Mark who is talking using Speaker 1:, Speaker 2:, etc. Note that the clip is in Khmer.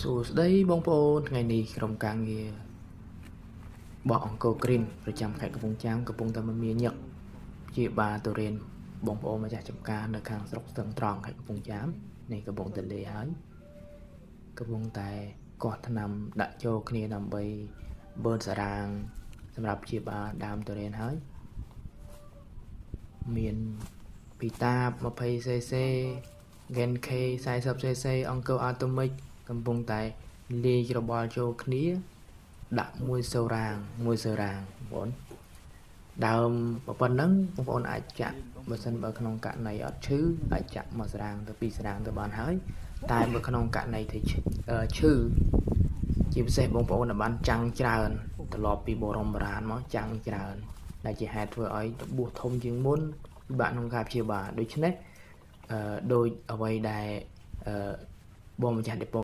Speaker 1: សួស្តីបងប្អូនថ្ងៃនេះក្រុមការងារបោះអង្គរគ្រីនប្រចាំខេត្តកំពង់ចាមកំពុងតែមានញឹកជាបាទៅរៀនបងប្អូនម្ចាស់ចំការនៅខាងស្រុកស្ទឹងត្រង់ខេត្តកំពង់ចាមនេះកំពុងតែលេហើយកំពុងតែកោះថ្នាំដាក់ចូលគ្នាដើម្បីបឺនសារ៉ាងសម្រាប់ជាបាដើមទៅរៀនហើយមានពីតាប 20cc Gen K 40cc អង្គរ Atomic កំពុងតែលាយច្របល់ចូលគ្នាដាក់មួយសូរ៉ាងបងប្អូនដើមប៉ុណ្ណឹងបងប្អូនអាចចាក់បើសិនបើក្នុងករណីអត់ឈឺអាចចាក់មួយសារ៉ាងទៅពីរសារ៉ាងទៅបានហើយតែបើក្នុងករណីที่ឈឺជាពិសេសបងប្អូនដែលបានចាំងច្រើនត្រឡប់ពីបរមរានមកចាំងច្រើនដែលជាហេតុធ្វើឲ្យរបួសធំជាងមុនពិបាកក្នុងការព្យាបាលដូច្នេះដោយអ្វីដែលបងម្ចាស់ដេប៉ូ